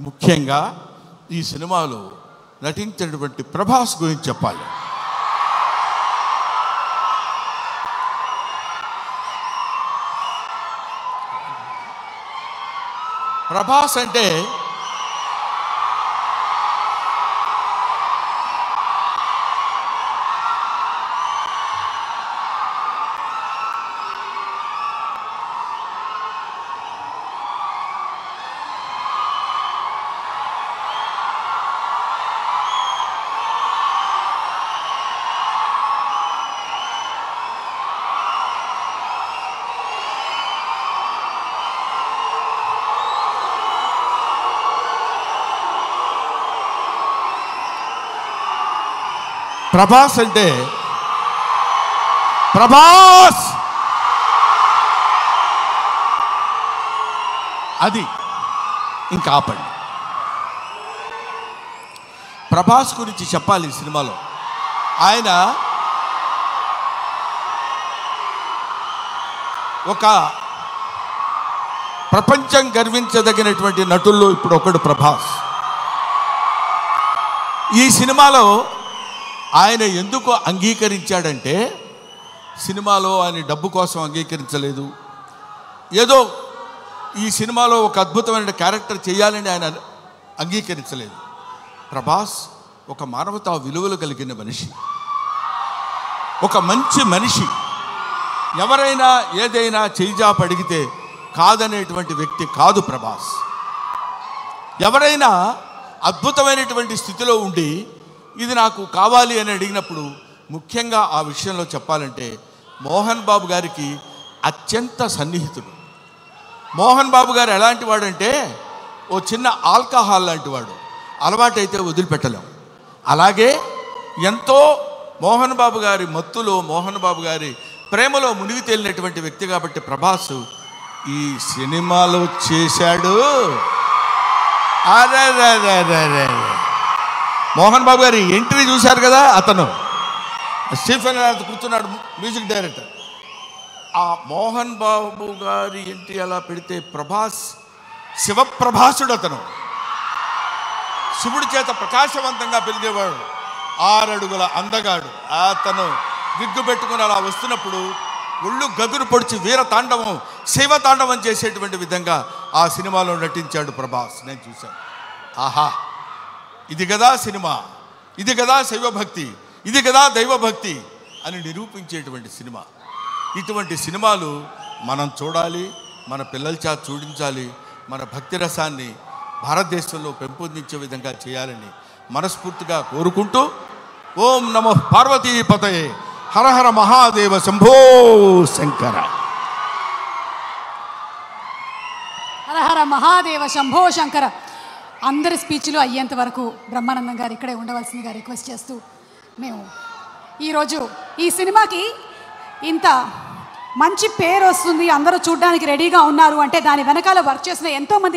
ముఖ్యంగా ఈ సినిమాలో నటించినటువంటి ప్రభాస్ గురించి చెప్పాలి. ప్రభాస్ అంటే ప్రభాస్ అది ఇంకా ఆపండి. ప్రభాస్ గురించి చెప్పాలి. ఈ సినిమాలో ఆయన ఒక ప్రపంచం గర్వించదగినటువంటి నటుల్లో ఇప్పుడు ఒకడు ప్రభాస్. ఈ సినిమాలో ఆయన ఎందుకు అంగీకరించాడంటే, సినిమాలో ఆయన డబ్బు కోసం అంగీకరించలేదు. ఏదో ఈ సినిమాలో ఒక అద్భుతమైన క్యారెక్టర్ చేయాలని ఆయన అంగీకరించలేదు. ప్రభాస్ ఒక మానవతా విలువలు కలిగిన మనిషి, ఒక మంచి మనిషి. ఎవరైనా ఏదైనా చేయిజాప అడిగితే కాదనేటువంటి వ్యక్తి కాదు ప్రభాస్. ఎవరైనా అద్భుతమైనటువంటి స్థితిలో ఉండి ఇది నాకు కావాలి అని అడిగినప్పుడు, ముఖ్యంగా ఆ విషయంలో చెప్పాలంటే మోహన్ బాబు గారికి అత్యంత సన్నిహితుడు. మోహన్ బాబు గారు ఎలాంటి వాడంటే, ఓ చిన్న ఆల్కహాల్ లాంటి వాడు, అలవాటైతే వదిలిపెట్టలేం. అలాగే ఎంతో మోహన్ బాబు గారి మత్తులో, మోహన్ బాబు గారి ప్రేమలో మునిగి తేలినటువంటి వ్యక్తి కాబట్టి ప్రభాస్ ఈ సినిమాలో చేశాడు. అరే మోహన్ బాబు గారి ఎంట్రీ చూశారు కదా, అతను స్టీఫెన్ కూర్చున్నాడు, మ్యూజిక్ డైరెక్టర్. ఆ మోహన్ బాబు గారి ఎంట్రీ అలా పెడితే ప్రభాస్ శివప్రభాసుడు. అతను శివుడి చేత ప్రకాశవంతంగా పెరిగేవాడు, 6 అడుగుల అందగాడు. అతను విగ్గు పెట్టుకుని అలా వస్తున్నప్పుడు ఒళ్ళు గగురు పొడిచి వీర తాండవం, శైవ తాండవం చేసేటువంటి విధంగా ఆ సినిమాలో నటించాడు ప్రభాస్. నేను చూశాను. ఆహా, ఇది కదా సినిమా, ఇది కదా శైవభక్తి, ఇది కదా దైవభక్తి అని నిరూపించేటువంటి సినిమా. ఇటువంటి సినిమాలు మనం చూడాలి, మన పిల్లల చేత చూడించాలి. మన భక్తి రసాన్ని భారతదేశంలో పెంపొందించే విధంగా చేయాలని మనస్ఫూర్తిగా కోరుకుంటూ, ఓం నమో పార్వతీపతయే, హర హర మహాదేవ, శంభో శంకర. హర హర మహాదేవ, శంభో శంకర. అందరి స్పీచ్లు అయ్యేంత వరకు బ్రహ్మానందం గారు ఇక్కడే ఉండవలసిందిగా రిక్వెస్ట్ చేస్తూ, మేము ఈరోజు ఈ సినిమాకి ఇంత మంచి పేరు వస్తుంది, అందరూ చూడడానికి రెడీగా ఉన్నారు అంటే దాని వెనకాల వర్క్ చేసిన ఎంతోమంది